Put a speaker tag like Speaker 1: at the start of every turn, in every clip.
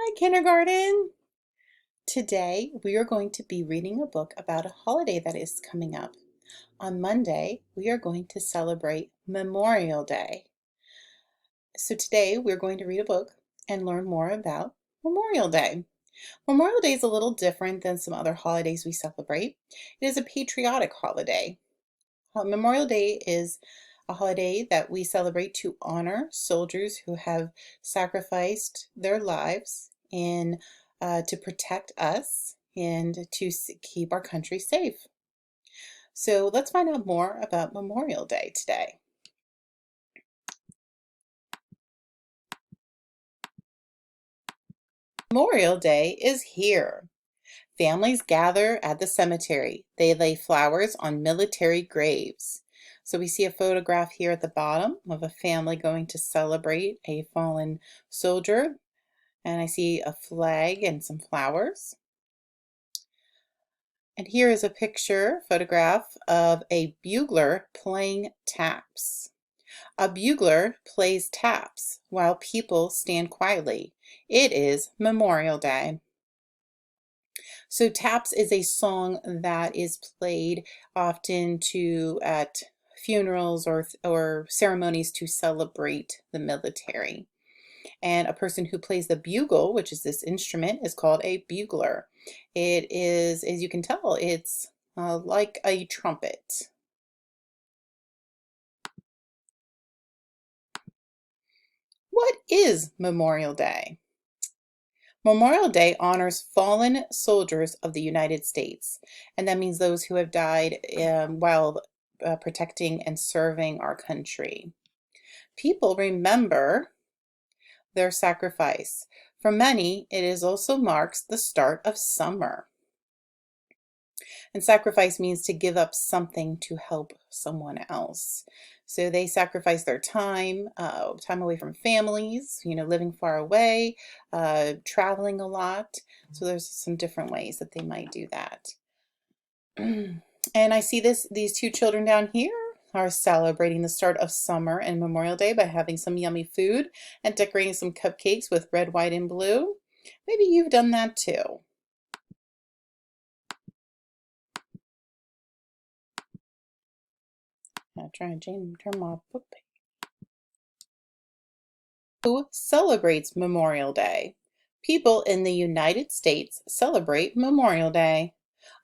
Speaker 1: Hi, kindergarten. Today we are going to be reading a book about a holiday that is coming up. On Monday, we are going to celebrate Memorial Day. So today we're going to read a book and learn more about Memorial Day. Memorial Day is a little different than some other holidays we celebrate. It is a patriotic holiday. Memorial Day is a holiday that we celebrate to honor soldiers who have sacrificed their lives to protect us and to keep our country safe. So let's find out more about Memorial Day today. Memorial Day is here. Families gather at the cemetery. They lay flowers on military graves. So we see a photograph here at the bottom of a family going to celebrate a fallen soldier. And I see a flag and some flowers. And here is a photograph of a bugler playing taps. A bugler plays taps while people stand quietly. It is Memorial Day. So taps is a song that is played often at funerals or ceremonies to celebrate the military. And a person who plays the bugle, which is this instrument, is called a bugler. It is, as you can tell, it's like a trumpet. What is Memorial Day? Memorial Day honors fallen soldiers of the United States, and that means those who have died while protecting and serving our country. People remember their sacrifice. For many, it also marks the start of summer. And sacrifice means to give up something to help someone else. So they sacrifice their time, time away from families, living far away, traveling a lot. So there's some different ways that they might do that. And I see these two children down here are celebrating the start of summer and Memorial Day by having some yummy food and decorating some cupcakes with red, white, and blue. Maybe you've done that too. I'm trying to turn my book page. Who celebrates Memorial Day? People in the United States celebrate Memorial Day.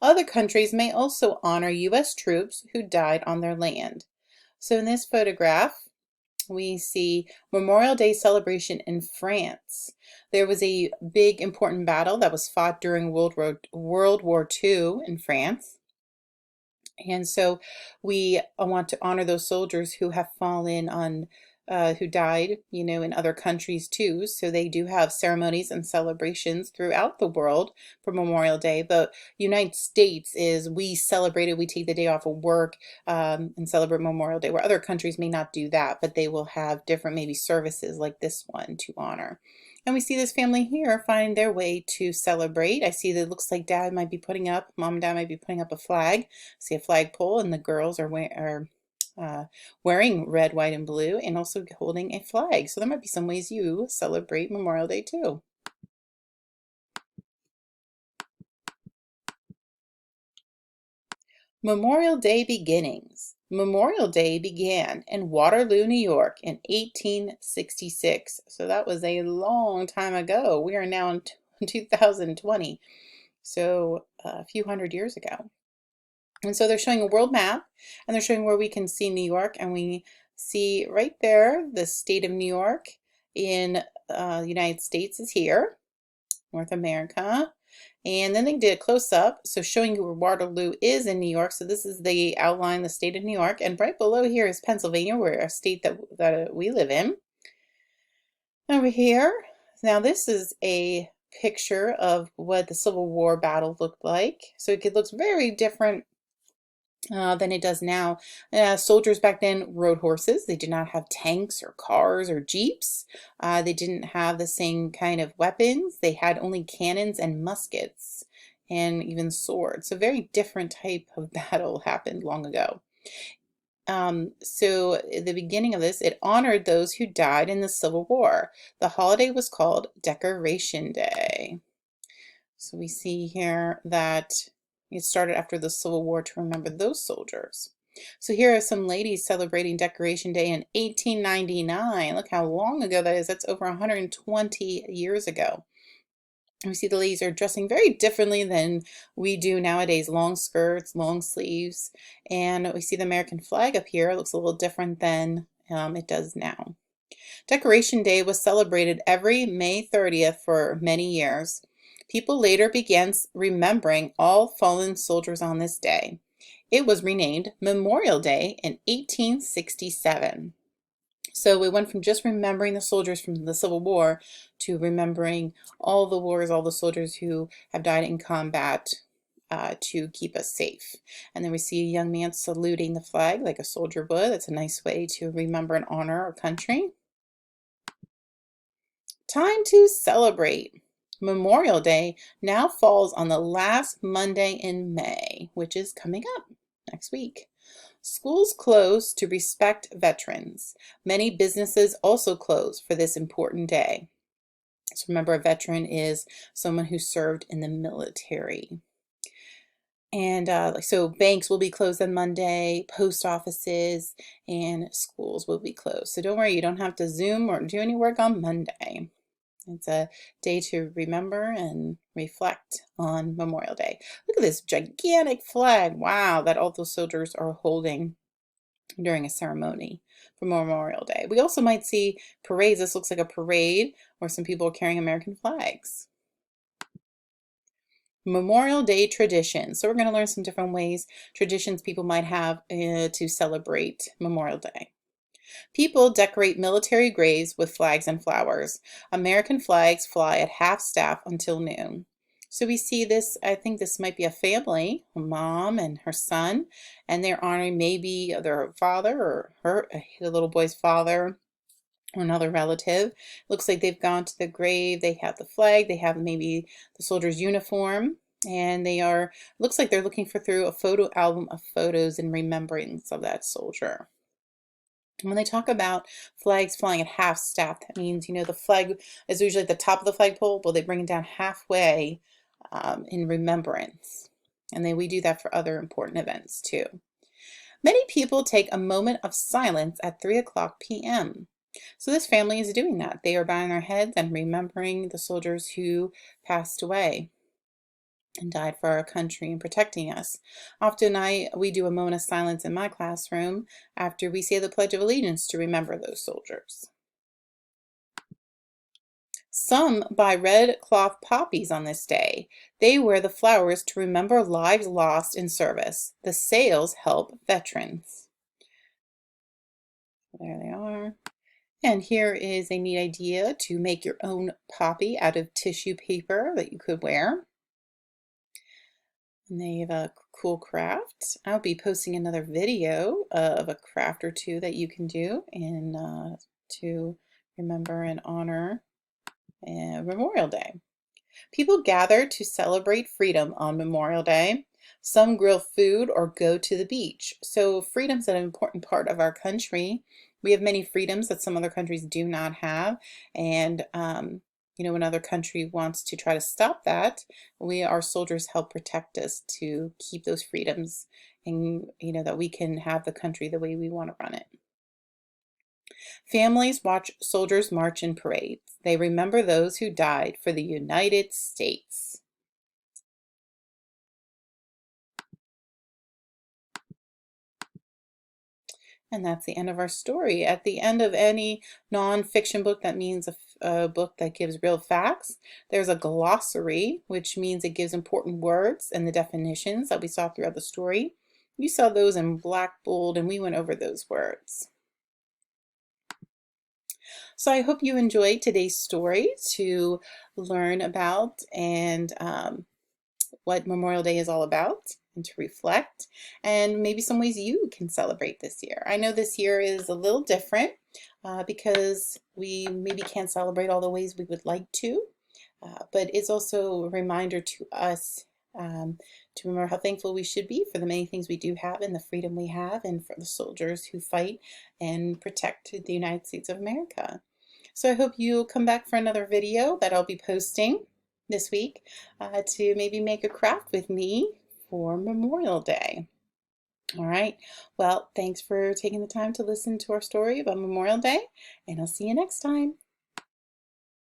Speaker 1: Other countries may also honor U.S. troops who died on their land. So in this photograph, we see Memorial Day celebration in France. There was a big important battle that was fought during World War II in France. And so we want to honor those soldiers who have fallen who died, in other countries too. So they do have ceremonies and celebrations throughout the world for Memorial Day. But United States we celebrate it. We take the day off of work and celebrate Memorial Day, where other countries may not do that, but they will have different maybe services like this one to honor. And we see this family here find their way to celebrate. I see that it looks like mom and dad might be putting up a flag. I see a flagpole, and the girls are wearing red, white, and blue, and also holding a flag. So there might be some ways you celebrate Memorial Day too. Memorial Day beginnings. Memorial Day began in Waterloo, New York in 1866. So that was a long time ago. We are now in 2020. So a few hundred years ago. And so they're showing a world map, and they're showing where we can see New York, and we see right there the state of New York in the United States is here, North America. And then they did a close-up, so showing you where Waterloo is in New York. So this is the outline, the state of New York, and right below here is Pennsylvania, where a state that we live in. Over here, now this is a picture of what the Civil War battle looked like. So it looks very different than it does now. Soldiers back then rode horses. They did not have tanks or cars or jeeps. They didn't have the same kind of weapons. They had only cannons and muskets and even swords. So very different type of battle happened long ago. So at the beginning of this, it honored those who died in the Civil War. The holiday was called Decoration Day. So we see here that it started after the Civil War to remember those soldiers. So here are some ladies celebrating Decoration Day in 1899. Look how long ago that is. That's over 120 years ago. We see the ladies are dressing very differently than we do nowadays. Long skirts, long sleeves. And we see the American flag up here. It looks a little different than it does now. Decoration Day was celebrated every May 30th for many years. People later began remembering all fallen soldiers on this day. It was renamed Memorial Day in 1867. So we went from just remembering the soldiers from the Civil War to remembering all the wars, all the soldiers who have died in combat to keep us safe. And then we see a young man saluting the flag like a soldier would. That's a nice way to remember and honor our country. Time to celebrate. Memorial Day now falls on the last Monday in May, which is coming up next week. Schools close to respect veterans. Many businesses also close for this important day. So remember, a veteran is someone who served in the military. And so banks will be closed on Monday, post offices, and schools will be closed. So don't worry, you don't have to Zoom or do any work on Monday. It's a day to remember and reflect on Memorial Day. Look at this gigantic flag, wow, that all those soldiers are holding during a ceremony for Memorial Day. We also might see parades. This looks like a parade where some people are carrying American flags. Memorial Day traditions. So we're going to learn some different ways, traditions people might have to celebrate Memorial Day. People decorate military graves with flags and flowers. American flags fly at half-staff until noon. So we see this, I think this might be a family, a mom and her son, and they're honoring maybe their father or the little boy's father or another relative. Looks like they've gone to the grave, they have the flag, they have maybe the soldier's uniform, and they are, looks like they're looking through a photo album of photos in remembrance of that soldier. When they talk about flags flying at half staff, that means, the flag is usually at the top of the flagpole. Well, they bring it down halfway in remembrance. And we do that for other important events too. Many people take a moment of silence at 3:00 p.m. So this family is doing that. They are bowing their heads and remembering the soldiers who passed away and died for our country and protecting us. Often we do a moment of silence in my classroom after we say the Pledge of Allegiance to remember those soldiers. Some buy red cloth poppies on this day. They wear the flowers to remember lives lost in service. The sales help veterans. There they are. And here is a neat idea to make your own poppy out of tissue paper that you could wear. And they have a cool craft. I'll be posting another video of a craft or two that you can do to remember and honor Memorial Day. People gather to celebrate freedom on Memorial Day. Some grill food or go to the beach. So freedom's an important part of our country. We have many freedoms that some other countries do not have. And when another country wants to try to stop that, our soldiers help protect us to keep those freedoms and, that we can have the country the way we want to run it. Families watch soldiers march in parades. They remember those who died for the United States. And that's the end of our story. At the end of any nonfiction book, that means a book that gives real facts, there's a glossary, which means it gives important words and the definitions that we saw throughout the story. You saw those in black bold, and we went over those words. So I hope you enjoyed today's story to learn about and what Memorial Day is all about and to reflect, and maybe some ways you can celebrate this year. I know this year is a little different because we maybe can't celebrate all the ways we would like to, but it's also a reminder to us to remember how thankful we should be for the many things we do have and the freedom we have, and for the soldiers who fight and protect the United States of America. So I hope you'll come back for another video that I'll be posting this week to maybe make a craft with me for Memorial Day. All right. Well, thanks for taking the time to listen to our story about Memorial Day, and I'll see you next time.